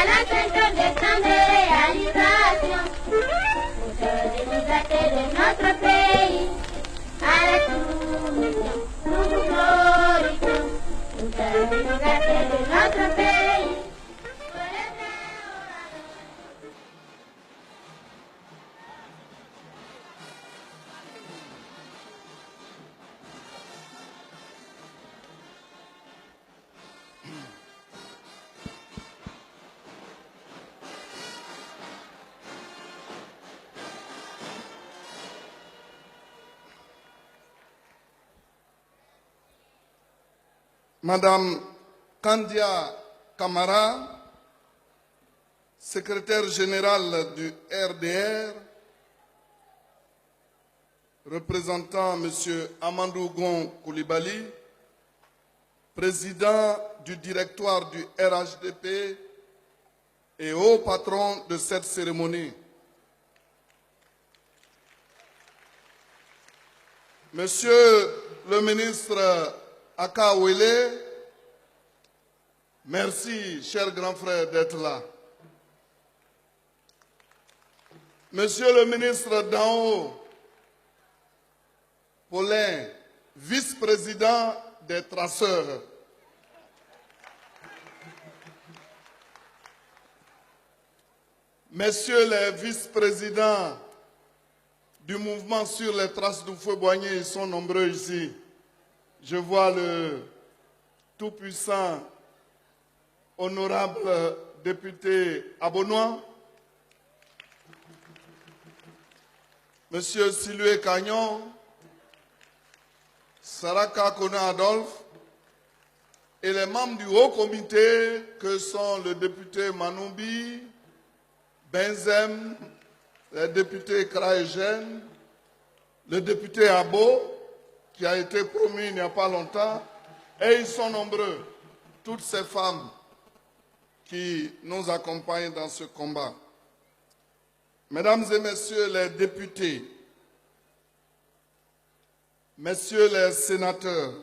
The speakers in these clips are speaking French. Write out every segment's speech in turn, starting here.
l'ascension des temps de réalisation. Pour changer nous de notre pays, à la soumission, nous vous glorifions. Pour changer nous de notre pays. Madame Kandia Kamara, secrétaire générale du RDR, représentant M. Amadou Gon Koulibaly, président du directoire du RHDP et haut patron de cette cérémonie. Monsieur le ministre Aka Wele, merci, cher grand frère, d'être là. Monsieur le ministre d'en haut, Paulin, vice-président des traceurs. Messieurs les vice-présidents du mouvement sur les traces du feu Boigny, ils sont nombreux ici. Je vois le tout-puissant, honorable député Abonois, Monsieur Silué Cagnon, Saraka Kona Adolphe et les membres du haut comité que sont le député Manoubi, Benzem, le député Kraegen, le député Abo, qui a été promu il n'y a pas longtemps, et ils sont nombreux, toutes ces femmes qui nous accompagnent dans ce combat. Mesdames et messieurs les députés, messieurs les sénateurs,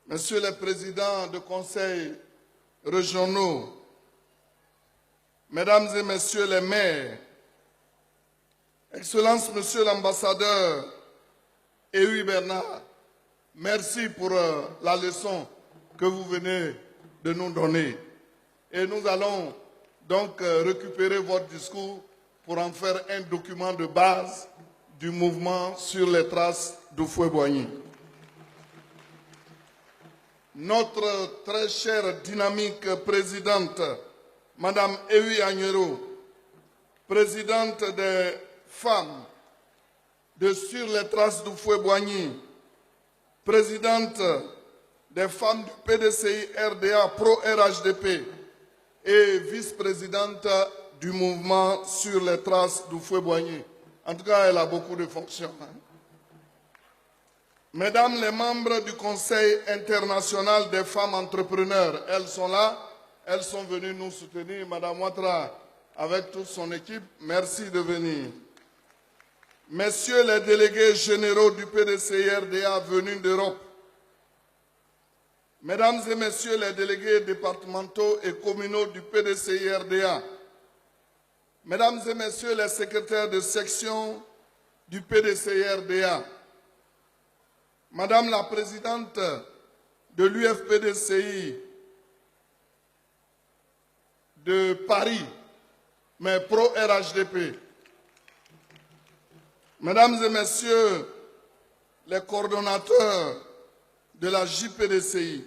messieurs les présidents de conseils régionaux, mesdames et messieurs les maires, Excellence, monsieur l'ambassadeur Ewi Bernard, merci pour la leçon que vous venez de nous donner. Et nous allons donc récupérer votre discours pour en faire un document de base du mouvement sur les traces du feu Boigny. Notre très chère dynamique présidente, Madame Ewi Agnero, présidente des femmes de Sur les traces du feu Boigny, présidente des femmes du PDCI RDA Pro RHDP et vice-présidente du mouvement Sur les traces du feu Boigny. En tout cas, elle a beaucoup de fonctions. Mesdames les membres du Conseil international des femmes entrepreneurs, elles sont là, elles sont venues nous soutenir. Madame Ouattara, avec toute son équipe, merci de venir. Messieurs les délégués généraux du PDCI-RDA venus d'Europe, Mesdames et messieurs les délégués départementaux et communaux du PDCI-RDA, Mesdames et messieurs les secrétaires de section du PDCI-RDA, Madame la présidente de l'UFPDCI de Paris, mais pro-RHDP, Mesdames et messieurs les coordonnateurs de la JPDCI,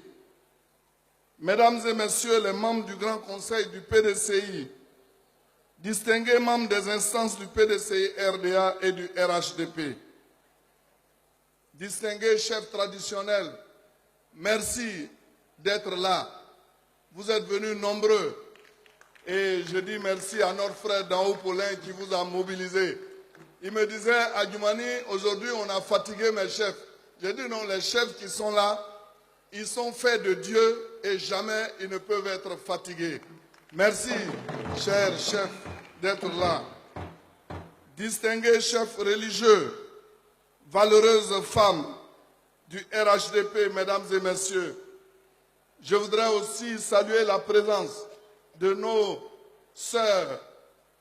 Mesdames et messieurs les membres du Grand Conseil du PDCI, distingués membres des instances du PDCI-RDA et du RHDP, distingués chefs traditionnels, merci d'être là. Vous êtes venus nombreux et je dis merci à notre frère d'en haut Paulin qui vous a mobilisés. Il me disait, à Djoumani, aujourd'hui on a fatigué mes chefs. J'ai dit non, les chefs qui sont là, ils sont faits de Dieu et jamais ils ne peuvent être fatigués. Merci, chers chefs, d'être là. Distingués chefs religieux, valeureuses femmes du RHDP, mesdames et messieurs, je voudrais aussi saluer la présence de nos sœurs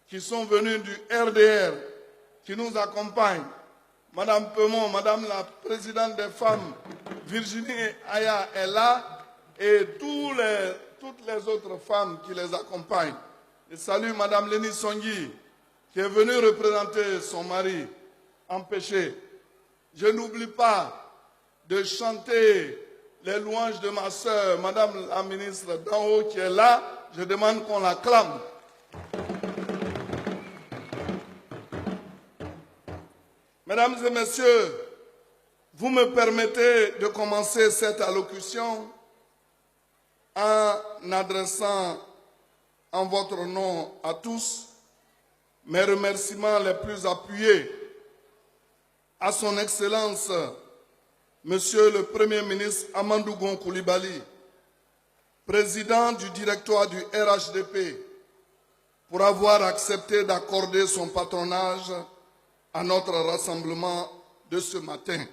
qui sont venues du RDR, qui nous accompagnent. Madame Peumont, Madame la présidente des femmes, Virginie Aya est là, et toutes les autres femmes qui les accompagnent. Je salue Madame Lénie Songui, qui est venue représenter son mari empêché. Je n'oublie pas de chanter les louanges de ma sœur, Madame la ministre d'en haut qui est là. Je demande qu'on l'acclame. Mesdames et messieurs, vous me permettez de commencer cette allocution en adressant en votre nom à tous mes remerciements les plus appuyés à son Excellence, Monsieur le Premier ministre Amadou Gon Coulibaly, président du directoire du RHDP, pour avoir accepté d'accorder son patronage à notre rassemblement de ce matin.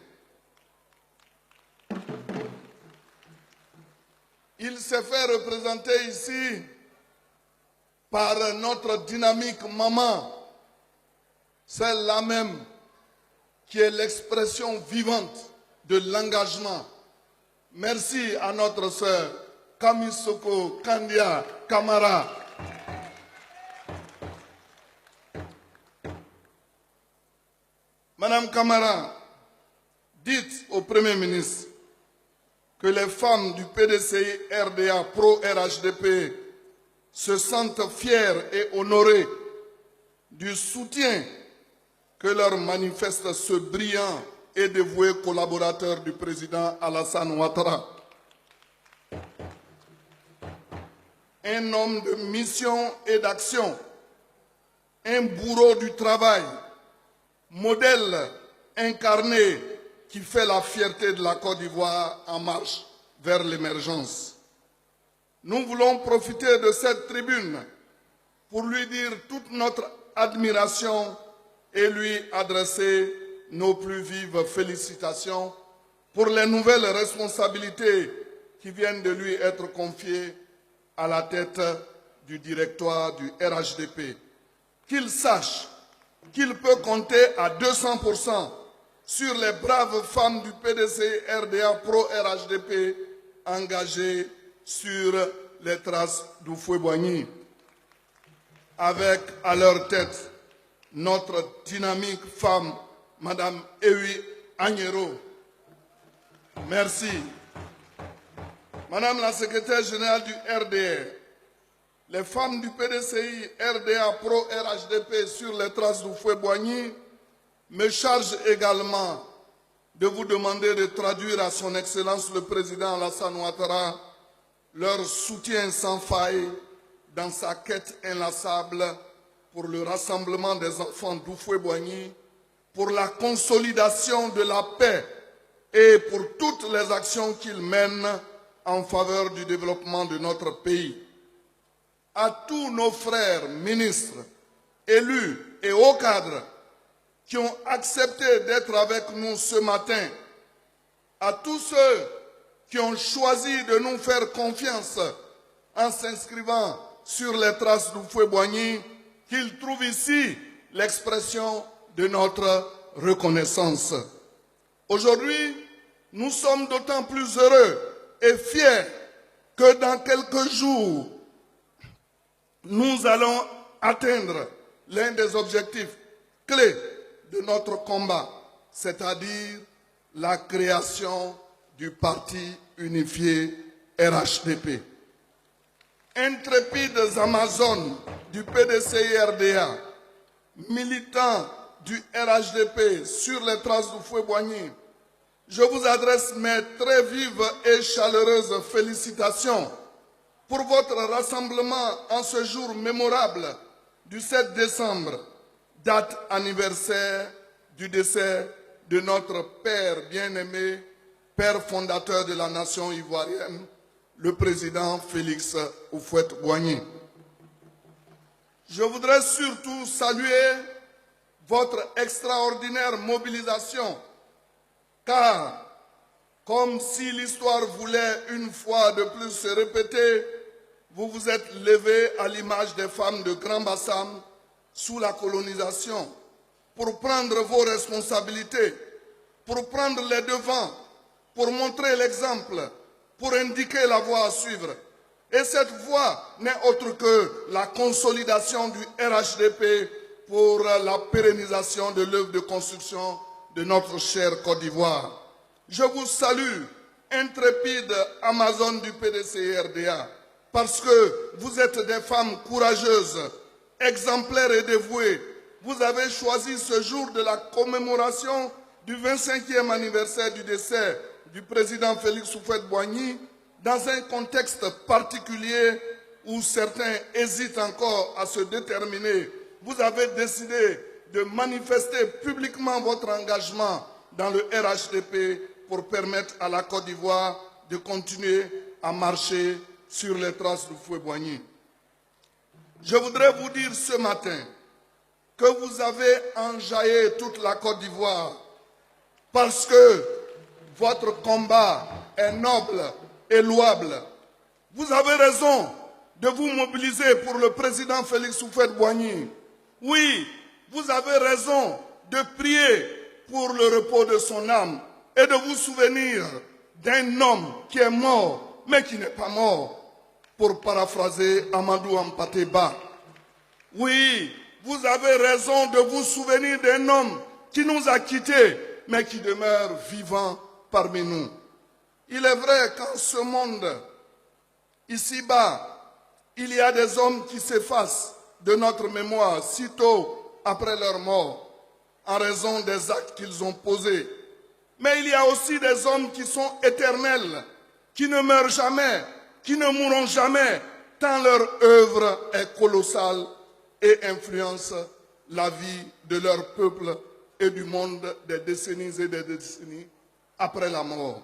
Il s'est fait représenter ici par notre dynamique maman, celle-là même qui est l'expression vivante de l'engagement. Merci à notre sœur Kamisoko Kandia Kamara. Madame Kamara, dites au Premier ministre que les femmes du PDCI RDA pro-RHDP se sentent fières et honorées du soutien que leur manifeste ce brillant et dévoué collaborateur du président Alassane Ouattara. Un homme de mission et d'action, un bourreau du travail, modèle incarné qui fait la fierté de la Côte d'Ivoire en marche vers l'émergence. Nous voulons profiter de cette tribune pour lui dire toute notre admiration et lui adresser nos plus vives félicitations pour les nouvelles responsabilités qui viennent de lui être confiées à la tête du directoire du RHDP. Qu'il sache qu'il peut compter à 200% sur les braves femmes du PDC RDA pro-RHDP engagées sur les traces d'Houphouët-Boigny, avec à leur tête notre dynamique femme, Madame Ewi Agnero. Merci. Madame la secrétaire générale du RDR, les femmes du PDCI RDA pro-RHDP sur les traces d'Houphouët-Boigny me chargent également de vous demander de traduire à son Excellence le Président Alassane Ouattara leur soutien sans faille dans sa quête inlassable pour le rassemblement des enfants d'Houphouët-Boigny, pour la consolidation de la paix et pour toutes les actions qu'il mène en faveur du développement de notre pays. À tous nos frères ministres, élus et hauts cadres qui ont accepté d'être avec nous ce matin, à tous ceux qui ont choisi de nous faire confiance en s'inscrivant sur les traces d'Houphouët-Boigny, qu'ils trouvent ici l'expression de notre reconnaissance. Aujourd'hui, nous sommes d'autant plus heureux et fiers que dans quelques jours, nous allons atteindre l'un des objectifs clés de notre combat, c'est-à-dire la création du parti unifié RHDP. Intrépides Amazones du PDCI-RDA, militants du RHDP sur les traces d'Houphouët-Boigny, je vous adresse mes très vives et chaleureuses félicitations pour votre rassemblement en ce jour mémorable du 7 décembre, date anniversaire du décès de notre père bien-aimé, père fondateur de la nation ivoirienne, le président Félix Houphouët-Boigny. Je voudrais surtout saluer votre extraordinaire mobilisation, car, comme si l'histoire voulait une fois de plus se répéter, vous vous êtes levés à l'image des femmes de Grand Bassam sous la colonisation pour prendre vos responsabilités, pour prendre les devants, pour montrer l'exemple, pour indiquer la voie à suivre. Et cette voie n'est autre que la consolidation du RHDP pour la pérennisation de l'œuvre de construction de notre chère Côte d'Ivoire. Je vous salue, intrépide Amazone du PDCI-RDA, parce que vous êtes des femmes courageuses, exemplaires et dévouées. Vous avez choisi ce jour de la commémoration du 25e anniversaire du décès du président Félix Houphouët-Boigny dans un contexte particulier où certains hésitent encore à se déterminer. Vous avez décidé de manifester publiquement votre engagement dans le RHDP pour permettre à la Côte d'Ivoire de continuer à marcher sur les traces de Houphouët-Boigny. Je voudrais vous dire ce matin que vous avez enjaillé toute la Côte d'Ivoire parce que votre combat est noble et louable. Vous avez raison de vous mobiliser pour le président Félix Houphouët-Boigny. Oui, vous avez raison de prier pour le repos de son âme et de vous souvenir d'un homme qui est mort, mais qui n'est pas mort, pour paraphraser Amadou Hampâté Bâ. Oui, vous avez raison de vous souvenir d'un homme qui nous a quittés, mais qui demeure vivant parmi nous. Il est vrai qu'en ce monde, ici-bas, il y a des hommes qui s'effacent de notre mémoire sitôt après leur mort, en raison des actes qu'ils ont posés. Mais il y a aussi des hommes qui sont éternels, qui ne meurent jamais, qui ne mourront jamais, tant leur œuvre est colossale et influence la vie de leur peuple et du monde des décennies et des décennies après la mort.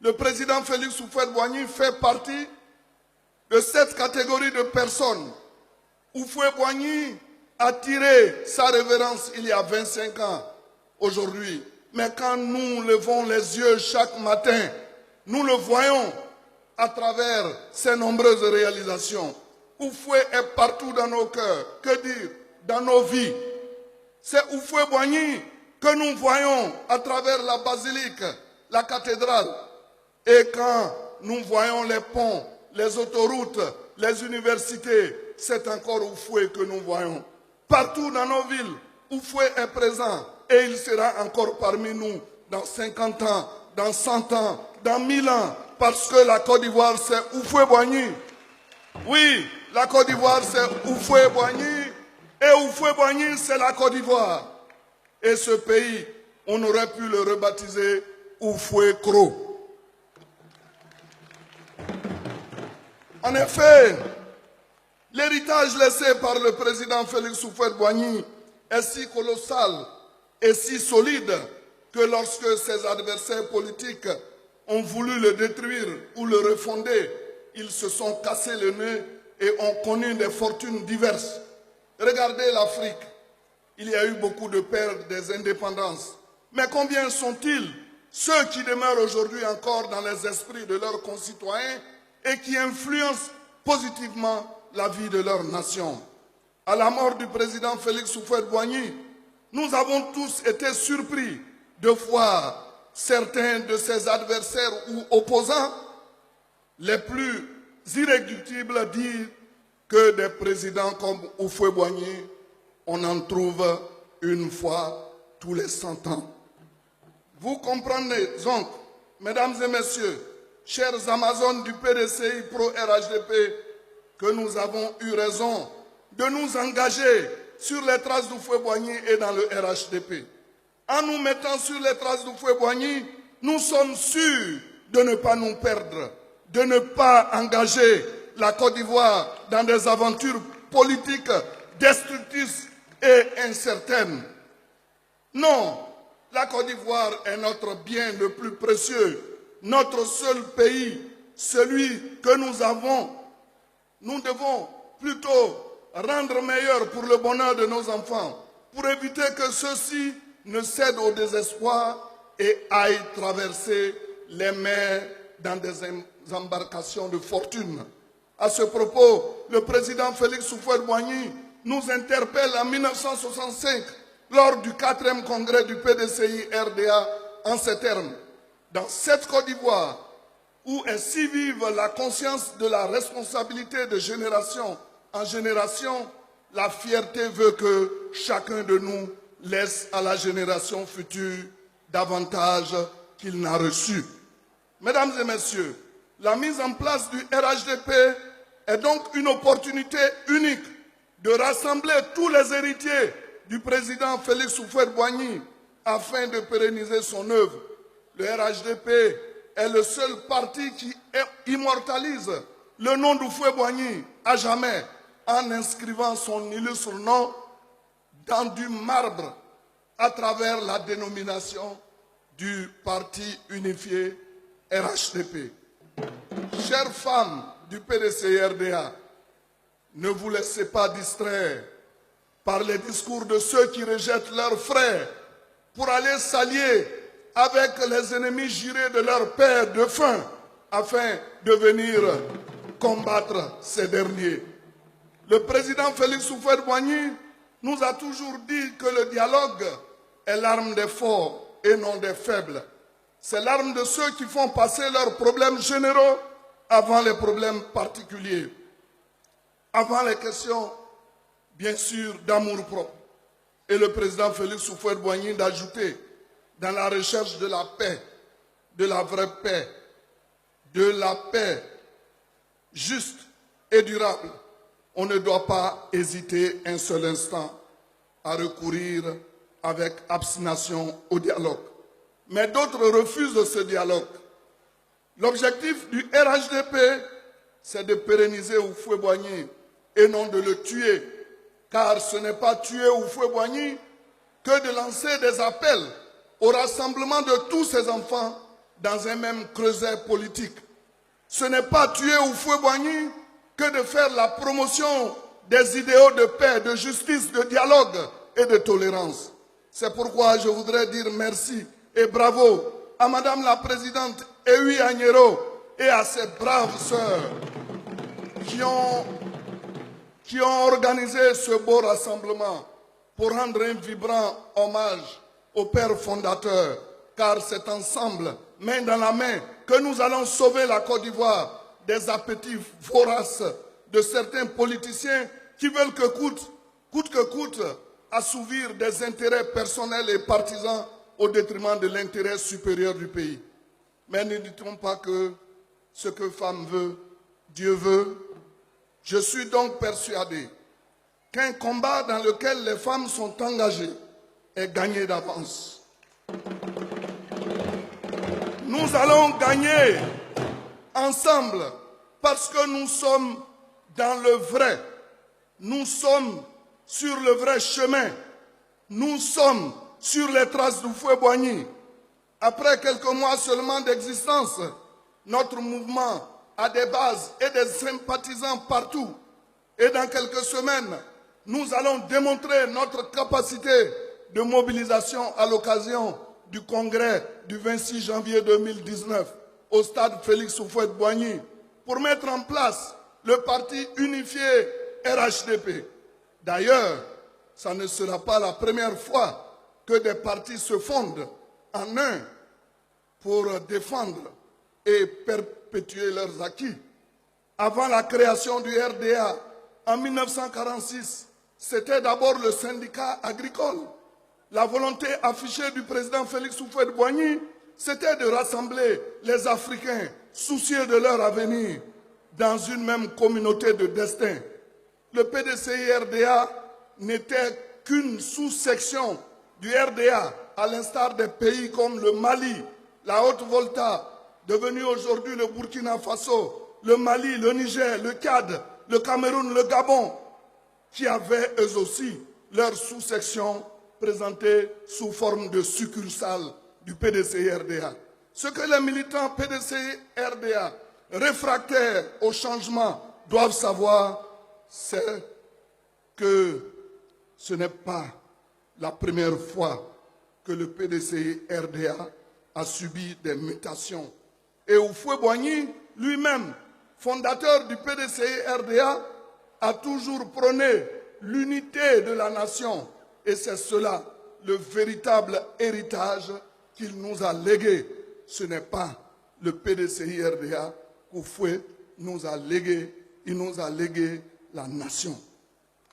Le président Félix Houphouët-Boigny fait partie de cette catégorie de personnes. Houphouët-Boigny a tiré sa révérence il y a 25 ans aujourd'hui. Mais quand nous levons les yeux chaque matin, nous le voyons à travers ses nombreuses réalisations. Houphouët est partout dans nos cœurs. Que dire? Dans nos vies. C'est Houphouët-Boigny que nous voyons à travers la basilique, la cathédrale. Et quand nous voyons les ponts, les autoroutes, les universités, c'est encore Houphouët que nous voyons. Partout dans nos villes, Houphouët est présent et il sera encore parmi nous dans 50 ans, dans 100 ans, dans 1000 ans, parce que la Côte d'Ivoire, c'est Houphouët-Boigny. Oui, la Côte d'Ivoire, c'est Houphouët-Boigny et Houphouët-Boigny, c'est la Côte d'Ivoire. Et ce pays, on aurait pu le rebaptiser Houphouët-Cro. En effet, l'héritage laissé par le président Félix Houphouët-Boigny est si colossal et si solide que lorsque ses adversaires politiques ont voulu le détruire ou le refonder, ils se sont cassés le nez et ont connu des fortunes diverses. Regardez l'Afrique. Il y a eu beaucoup de pères des indépendances. Mais combien sont-ils ceux qui demeurent aujourd'hui encore dans les esprits de leurs concitoyens et qui influencent positivement la vie de leur nation? À la mort du président Félix Houphouët-Boigny, nous avons tous été surpris de voir certains de ses adversaires ou opposants les plus irréductibles dire que des présidents comme Houphouët-Boigny, on en trouve une fois tous les 100 ans. Vous comprenez donc, mesdames et messieurs, chers Amazones du PDCI pro-RHDP, que nous avons eu raison de nous engager sur les traces d'Houphouët-Boigny et dans le RHDP. En nous mettant sur les traces d'Houphouët-Boigny, nous sommes sûrs de ne pas nous perdre, de ne pas engager la Côte d'Ivoire dans des aventures politiques destructrices et incertaines. Non, la Côte d'Ivoire est notre bien le plus précieux, notre seul pays, celui que nous avons. Nous devons plutôt rendre meilleur pour le bonheur de nos enfants, pour éviter que ceux-ci ne cèdent au désespoir et aillent traverser les mers dans des embarcations de fortune. À ce propos, le président Félix Houphouët-Boigny nous interpelle en 1965 lors du 4e congrès du PDCI-RDA en ces termes. Dans cette Côte d'Ivoire, où est si vive la conscience de la responsabilité de génération en génération, la fierté veut que chacun de nous laisse à la génération future davantage qu'il n'a reçu. Mesdames et messieurs, la mise en place du RHDP est donc une opportunité unique de rassembler tous les héritiers du président Félix Houphouët-Boigny afin de pérenniser son œuvre. Le RHDP est le seul parti qui immortalise le nom d'Houphouët-Boigny à jamais en inscrivant son illustre nom dans du marbre à travers la dénomination du parti unifié RHDP. Chères femmes du PDCI-RDA, ne vous laissez pas distraire par les discours de ceux qui rejettent leurs frères pour aller s'allier avec les ennemis jurés de leur père de faim afin de venir combattre ces derniers. Le président Félix Houphouët-Boigny nous a toujours dit que le dialogue est l'arme des forts et non des faibles. C'est l'arme de ceux qui font passer leurs problèmes généraux avant les problèmes particuliers, avant les questions, bien sûr, d'amour-propre. Et le président Félix Houphouët-Boigny d'ajouter, dans la recherche de la paix, de la vraie paix, de la paix juste et durable, on ne doit pas hésiter un seul instant à recourir avec obstination au dialogue. Mais d'autres refusent ce dialogue. L'objectif du RHDP, c'est de pérenniser Houphouët-Boigny et non de le tuer. Car ce n'est pas tuer Houphouët-Boigny que de lancer des appels au rassemblement de tous ces enfants dans un même creuset politique. Ce n'est pas tuer Houphouët-Boigny que de faire la promotion des idéaux de paix, de justice, de dialogue et de tolérance. C'est pourquoi je voudrais dire merci et bravo à Madame la Présidente Ewi Agnero et à ses braves sœurs qui ont organisé ce beau rassemblement pour rendre un vibrant hommage au père fondateur, car c'est ensemble, main dans la main, que nous allons sauver la Côte d'Ivoire des appétits voraces de certains politiciens qui veulent que coûte que coûte, assouvir des intérêts personnels et partisans au détriment de l'intérêt supérieur du pays. Mais ne dit-on pas que ce que femme veut, Dieu veut? Je suis donc persuadé qu'un combat dans lequel les femmes sont engagées est gagné d'avance. Nous allons gagner ensemble parce que nous sommes dans le vrai. Nous sommes sur le vrai chemin. Nous sommes sur les traces d'Houphouët-Boigny. Après quelques mois seulement d'existence, notre mouvement a des bases et des sympathisants partout. Et dans quelques semaines, nous allons démontrer notre capacité de mobilisation à l'occasion du congrès du 26 janvier 2019 au stade Félix Houphouët-Boigny pour mettre en place le parti unifié RHDP. D'ailleurs, ça ne sera pas la première fois que des partis se fondent en un pour défendre et perpétuer leurs acquis. Avant la création du RDA, en 1946, c'était d'abord le syndicat agricole. La volonté affichée du président Félix Houphouët-Boigny, c'était de rassembler les Africains soucieux de leur avenir dans une même communauté de destin. Le PDCI-RDA n'était qu'une sous-section du RDA, à l'instar des pays comme le Mali, la Haute-Volta, devenu aujourd'hui le Burkina Faso, le Mali, le Niger, le Tchad, le Cameroun, le Gabon, qui avaient eux aussi leur sous-section présentée sous forme de succursale du PDCI-RDA. Ce que les militants PDCI-RDA réfractaires au changement doivent savoir, c'est que ce n'est pas la première fois que le PDCI-RDA a subi des mutations. Et Houphouët-Boigny lui-même fondateur du PDCI-RDA, a toujours prôné l'unité de la nation. Et c'est cela, le véritable héritage qu'il nous a légué. Ce n'est pas le PDCI-RDA qu'Houphouët nous a légué. Il nous a légué la nation.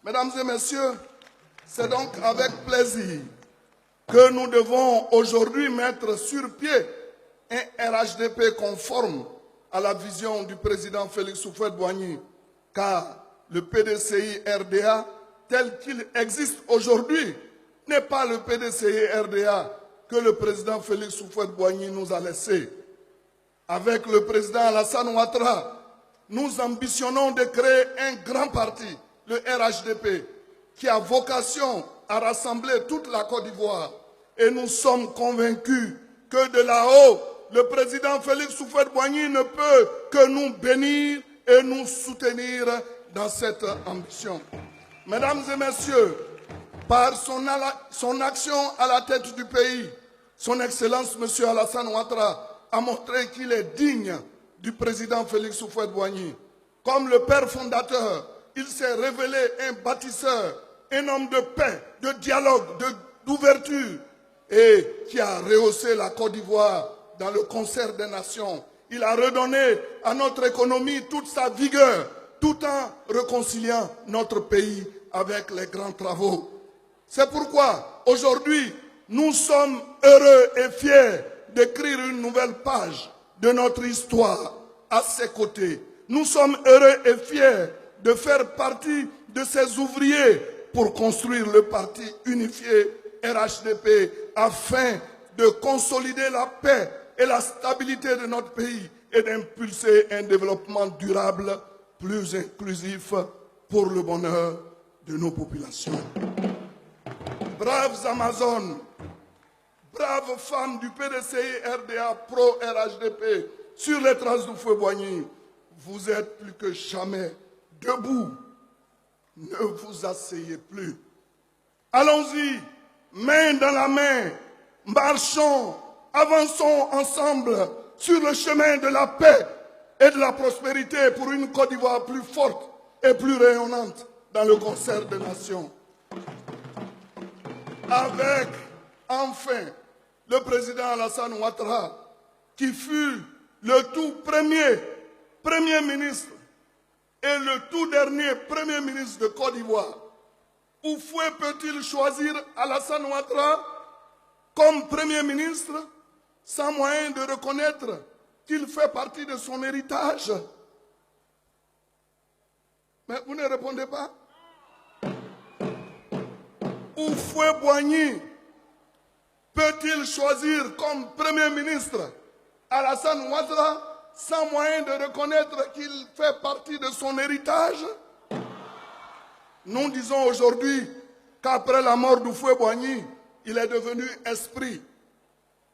Mesdames et messieurs, c'est donc avec plaisir que nous devons aujourd'hui mettre sur pied un RHDP conforme à la vision du président Félix Houphouët-Boigny, car le PDCI-RDA tel qu'il existe aujourd'hui n'est pas le PDCI-RDA que le président Félix Houphouët-Boigny nous a laissé. Avec le président Alassane Ouattara, nous ambitionnons de créer un grand parti, le RHDP, qui a vocation à rassembler toute la Côte d'Ivoire. Et nous sommes convaincus que de là-haut, le président Félix Houphouët-Boigny ne peut que nous bénir et nous soutenir dans cette ambition. Mesdames et messieurs, par son action à la tête du pays, son Excellence M. Alassane Ouattara a montré qu'il est digne du président Félix Houphouët-Boigny. Comme le père fondateur, il s'est révélé un bâtisseur, un homme de paix, de dialogue, d'ouverture, et qui a rehaussé la Côte d'Ivoire dans le concert des nations. Il a redonné à notre économie toute sa vigueur, tout en réconciliant notre pays avec les grands travaux. C'est pourquoi, aujourd'hui, nous sommes heureux et fiers d'écrire une nouvelle page de notre histoire à ses côtés. Nous sommes heureux et fiers de faire partie de ces ouvriers pour construire le parti unifié RHDP afin de consolider la paix et la stabilité de notre pays et d'impulser un développement durable plus inclusif pour le bonheur de nos populations. Braves Amazones, braves femmes du PDCI-RDA pro-RHDP sur les traces d'Houphouët-Boigny, vous êtes plus que jamais debout. Ne vous asseyez plus. Allons-y, main dans la main, marchons, avançons ensemble sur le chemin de la paix et de la prospérité pour une Côte d'Ivoire plus forte et plus rayonnante dans le concert des nations. Avec, enfin, le président Alassane Ouattara, qui fut le tout premier ministre et le tout dernier premier ministre de Côte d'Ivoire. Houphouët peut-il choisir Alassane Ouattara comme premier ministre sans moyen de reconnaître qu'il fait partie de son héritage? Mais vous ne répondez pas. Houphouët-Boigny peut-il choisir comme Premier ministre Alassane Ouattara sans moyen de reconnaître qu'il fait partie de son héritage? Nous disons aujourd'hui qu'après la mort d'Houphouët-Boigny, il est devenu esprit.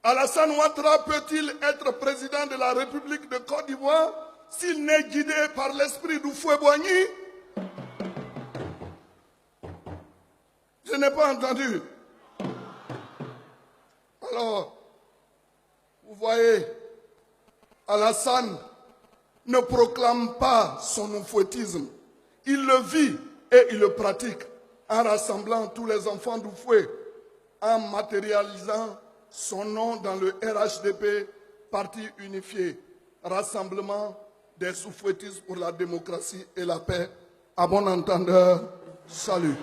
Alassane Ouattara peut-il être président de la République de Côte d'Ivoire s'il n'est guidé par l'esprit d'Houphouët-Boigny? Je n'ai pas entendu. Alors, vous voyez, Alassane ne proclame pas son oufouettisme. Il le vit et il le pratique en rassemblant tous les enfants d'Houphouët, en matérialisant son nom dans le RHDP, Parti unifié, Rassemblement des oufouettistes pour la démocratie et la paix. À bon entendeur, salut.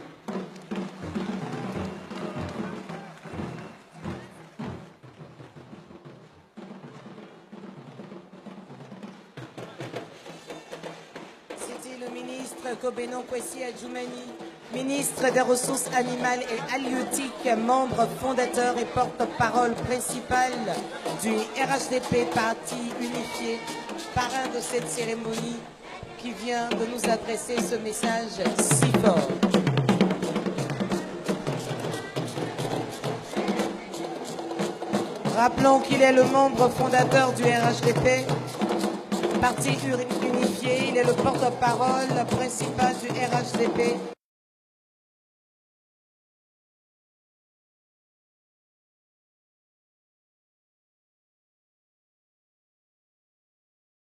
C'était le ministre Kobenon Kwesi Adjoumani, ministre des Ressources animales et halieutiques, membre fondateur et porte-parole principal du RHDP Parti unifié, parrain de cette cérémonie, qui vient de nous adresser ce message si fort. Rappelons qu'il est le membre fondateur du RHDP, Parti unifié, il est le porte-parole principal du RHDP.